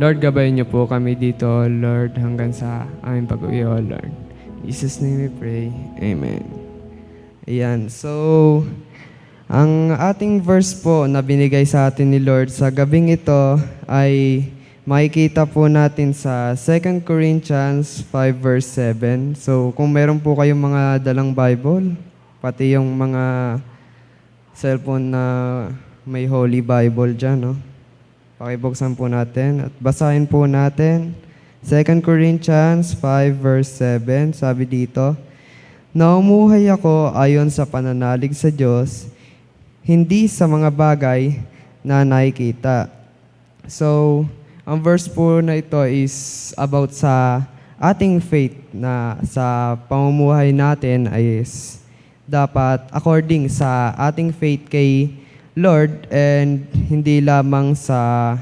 Lord, gabayan niyo po kami dito, Lord, hanggang sa aming pag-uwi, O Lord. In Jesus' name we pray. Amen. Ayan. So, ang ating verse po na binigay sa atin ni Lord sa gabing ito ay makikita po natin sa 2 Corinthians 5 verse 7. So, kung meron po kayong mga dalang Bible, pati yung mga cellphone na may Holy Bible dyan, no? Pakibuksan po natin at basahin po natin. 2 Corinthians 5 verse 7, sabi dito, "Naumuhay ako ayon sa pananalig sa Diyos, hindi sa mga bagay na nakikita." So, ang verse po na ito is about sa ating faith na sa pamumuhay natin is dapat according sa ating faith kay Lord and hindi lamang sa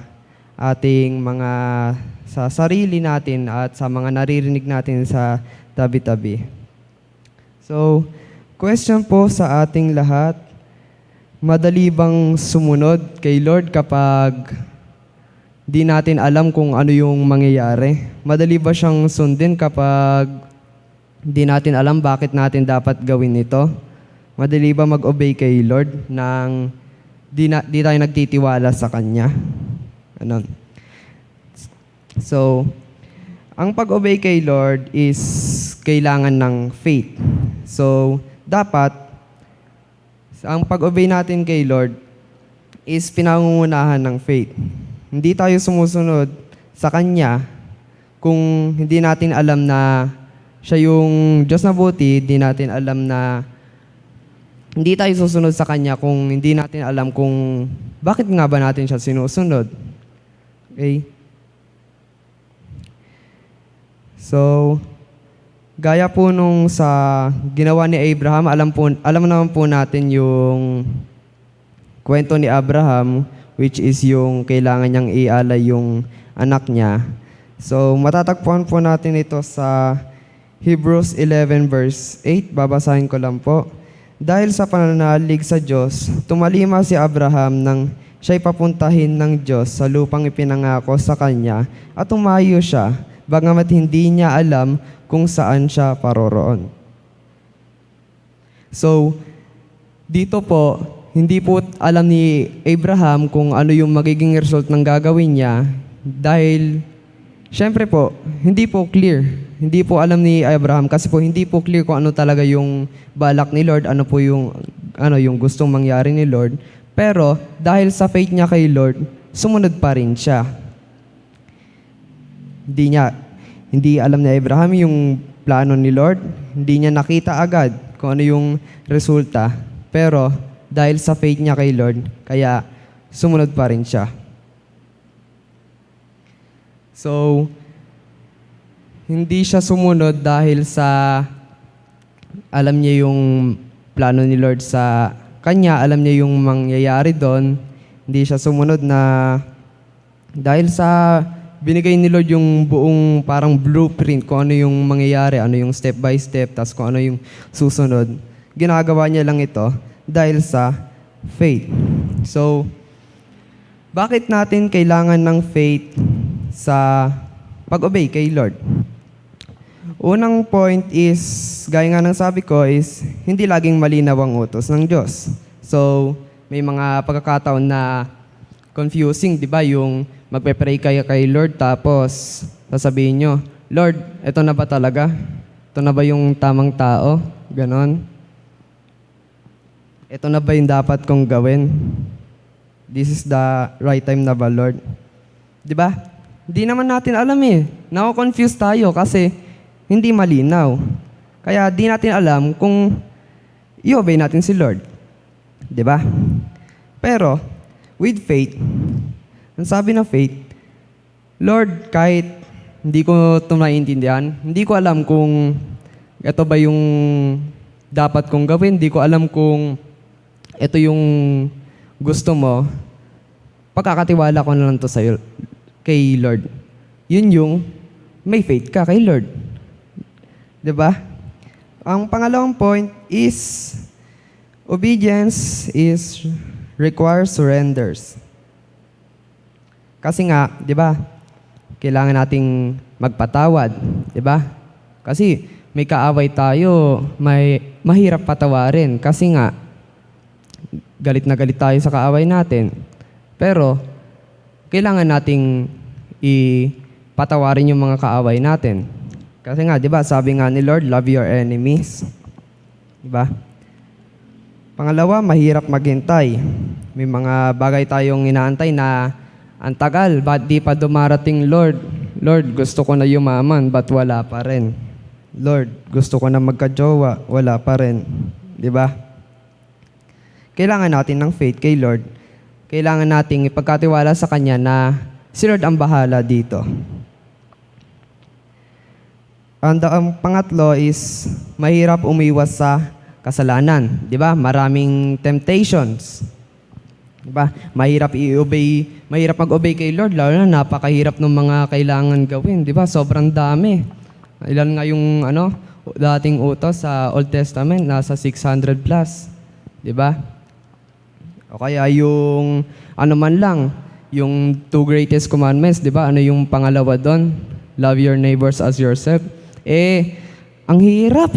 ating mga sa sarili natin at sa mga naririnig natin sa tabi-tabi. So, question po sa ating lahat, madali bang sumunod kay Lord kapag di natin alam kung ano yung mangyayari? Madali ba siyang sundin kapag di natin alam bakit natin dapat gawin ito? Madali ba mag-obey kay Lord nang di tayo nagtitiwala sa Kanya? Ano? So, ang pag-obey kay Lord is kailangan ng faith. So, dapat ang pag-obey natin kay Lord is pinangungunahan ng faith. Hindi tayo sumusunod sa Kanya kung hindi natin alam na Siya yung Diyos na buti, hindi tayo susunod sa Kanya kung hindi natin alam kung bakit nga ba natin Siya sinusunod. Okay? So, gaya po nung sa ginawa ni Abraham, alam naman po natin yung kwento ni Abraham, which is yung kailangan niyang ialay yung anak niya. So, matatagpuan po natin ito sa Hebrews 11 verse 8. Babasahin ko lang po. "Dahil sa pananalig sa Diyos, tumalima si Abraham nang siya'y papuntahin ng Diyos sa lupang ipinangako sa kanya at tumayo siya, bagamat hindi niya alam kung saan siya paroroon." So, dito po, hindi po alam ni Abraham kung ano yung magiging result ng gagawin niya dahil, syempre po, hindi po clear. Hindi po alam ni Abraham kasi po hindi po clear kung ano talaga yung balak ni Lord, ano po yung gustong mangyari ni Lord. Pero dahil sa faith niya kay Lord, sumunod pa rin siya. Hindi alam ni Abraham yung plano ni Lord, hindi niya nakita agad kung ano yung resulta. Pero dahil sa faith niya kay Lord, kaya sumunod pa rin siya. So, hindi siya sumunod dahil sa alam niya yung plano ni Lord sa kanya, alam niya yung mangyayari doon. Hindi siya sumunod na dahil sa binigay ni Lord yung buong parang blueprint kung ano yung mangyayari, ano yung step by step, tas kung ano yung susunod. Ginagawa niya lang ito dahil sa faith. So, bakit natin kailangan ng faith sa pag-obey kay Lord? Unang point is, gaya nga ng sabi ko, is hindi laging malinaw ang utos ng Diyos. So, may mga pagkakataon na confusing, di ba? Yung magpe-pray kayo kay Lord, tapos sasabihin nyo, "Lord, ito na ba talaga? Ito na ba yung tamang tao?" Ganon. "Ito na ba yung dapat kong gawin? This is the right time na ba, Lord?" Di ba? Di naman natin alam eh. Nako-confuse tayo kasi hindi malinaw. Kaya di natin alam kung i-obey natin si Lord. Di ba? Pero, with faith, ang sabi ng faith, "Lord, kahit hindi ko ito naiintindihan, hindi ko alam kung ito ba yung dapat kong gawin, hindi ko alam kung ito yung gusto mo, pagkakatiwala ko na lang ito sa'yo, kay Lord." Yun yung may faith ka kay Lord. Diba? Ang pangalawang point is obedience requires surrenders. Kasi nga, di ba, kailangan nating magpatawad, di ba? Kasi may kaaway tayo, mahirap patawarin kasi nga galit na galit tayo sa kaaway natin. Pero kailangan nating ipatawarin yung mga kaaway natin. Kasi nga, di ba, sabi nga ni Lord, love your enemies. Di ba? Pangalawa, mahirap maghintay. May mga bagay tayong inaantay na ang tagal, ba't di pa dumarating, Lord? Lord, gusto ko na yumaman, ba't wala pa rin? Lord, gusto ko na magka-jowa, wala pa rin. Di ba? Kailangan natin ng faith kay Lord. Kailangan nating ipagkatiwala sa Kanya na si Lord ang bahala dito. Ang pangatlo is mahirap umiwas sa kasalanan. Di ba? Maraming temptations. Di ba? Mahirap mag-obey kay Lord, lalo na napakahirap ng mga kailangan gawin. Di ba? Sobrang dami. Ilan nga yung dating utos sa Old Testament, nasa 600 plus. Di ba? O kaya yung man lang, yung 2 greatest commandments, di ba? Ano yung pangalawa doon? Love your neighbors as yourself. Ang hirap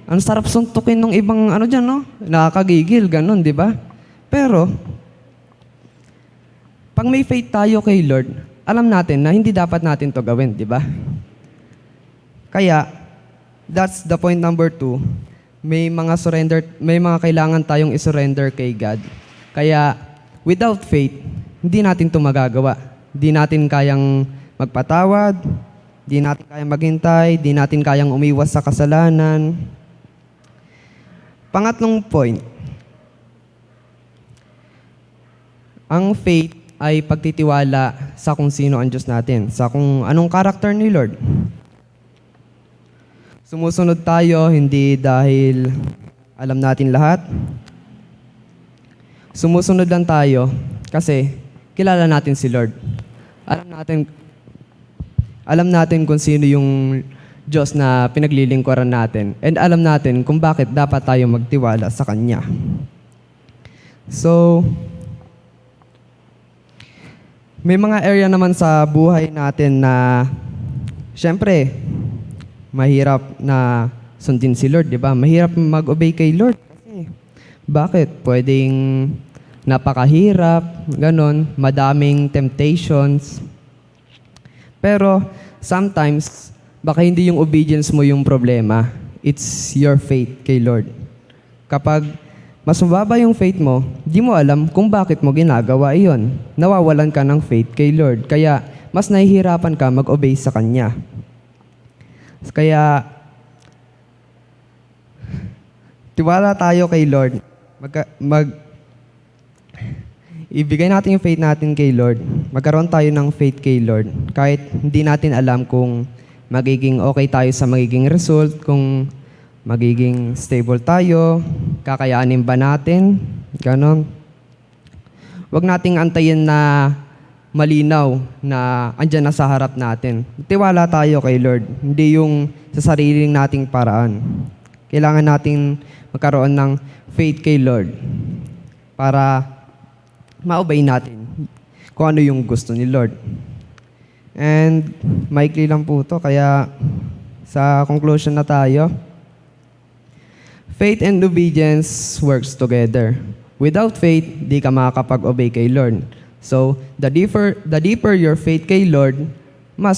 Ang sarap suntukin ng ibang dyan, no? Nakakagigil, ganun, di ba? Pero, pag may faith tayo kay Lord, alam natin na hindi dapat natin to gawin, di ba? Kaya, that's the point number 2. May mga kailangan tayong isurrender kay God. Kaya, without faith, hindi natin to magagawa. Hindi natin kayang magpatawad, hindi natin kayang maghintay, hindi natin kayang umiwas sa kasalanan. Pangatlong point, ang faith ay pagtitiwala sa kung sino ang Diyos natin, sa kung anong karakter ni Lord. Sumusunod tayo hindi dahil alam natin lahat. Sumusunod lang tayo kasi kilala natin si Lord. Alam natin kung sino yung Diyos na pinaglilingkuran natin. And alam natin kung bakit dapat tayo magtiwala sa Kanya. So, may mga area naman sa buhay natin na, syempre, mahirap na sundin si Lord, di ba? Mahirap mag-obey kay Lord. Kasi, bakit? Pwedeng napakahirap, ganon, madaming temptations. Pero, sometimes, baka hindi yung obedience mo yung problema. It's your faith kay Lord. Kapag mas mababa yung faith mo, di mo alam kung bakit mo ginagawa iyon. Nawawalan ka ng faith kay Lord. Kaya, mas nahihirapan ka mag-obey sa Kanya. Kaya, tiwala tayo kay Lord. Ibigay natin yung faith natin kay Lord. Magkaroon tayo ng faith kay Lord. Kahit hindi natin alam kung magiging okay tayo sa magiging result, kung magiging stable tayo, kakayanin ba natin, ganon. Huwag nating antayin na malinaw na andyan na sa harap natin. Tiwala tayo kay Lord, hindi yung sa sariling nating paraan. Kailangan nating magkaroon ng faith kay Lord para ma-obey natin kung ano yung gusto ni Lord. And maikli lang po ito, kaya sa conclusion na tayo. Faith and obedience works together. Without faith, di ka makakapag-obey kay Lord. So, the deeper your faith kay Lord, mas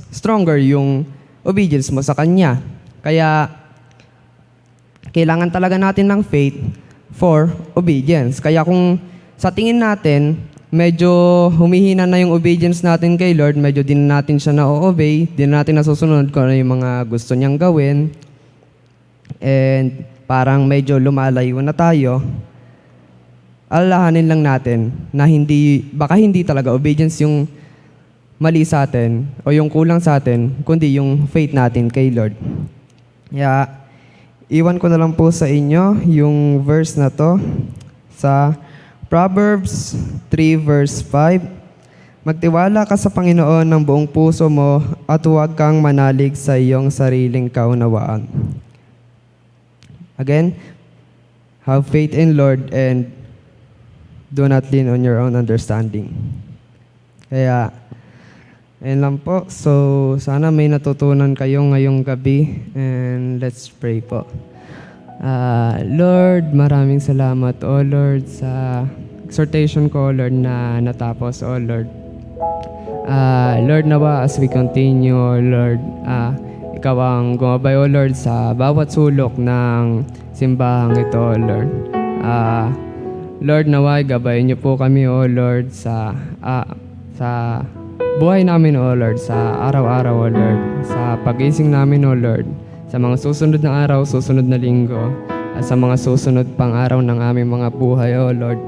stronger yung obedience mo sa Kanya. Kaya, kailangan talaga natin ng faith for obedience. Kaya kung sa tingin natin, medyo humihina na yung obedience natin kay Lord, medyo din natin siya na-obey, din natin nasusunod kung ano yung mga gusto niyang gawin, and parang medyo lumalayo na tayo, alalahanin lang natin na baka hindi talaga obedience yung mali sa atin o yung kulang sa atin, kundi yung faith natin kay Lord. Kaya, iwan ko na lang po sa inyo yung verse na to sa Proverbs 3 verse 5, magtiwala ka sa Panginoon ng buong puso mo at huwag kang manalig sa iyong sariling kaunawaan. Again, have faith in Lord and do not lean on your own understanding. Kaya, Ayun lang po. So, sana may natutunan kayo ngayong gabi. And let's pray po. Lord, maraming salamat, O Lord, sa exhortation ko, Lord, na natapos, O Lord. Lord, nawa as we continue, O Lord, Ikaw ang gumabay, O Lord, sa bawat sulok ng simbahang ito, O Lord. Lord, naway gabayan niyo po kami, O Lord, sa buhay namin, O Lord, sa araw-araw, O Lord, sa pag-ising namin, O Lord, sa mga susunod na araw, susunod na linggo, at sa mga susunod pang araw ng aming mga buhay, O Lord.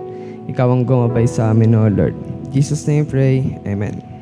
Ikaw ang gumabay sa amin, O Lord. In Jesus' name pray. Amen.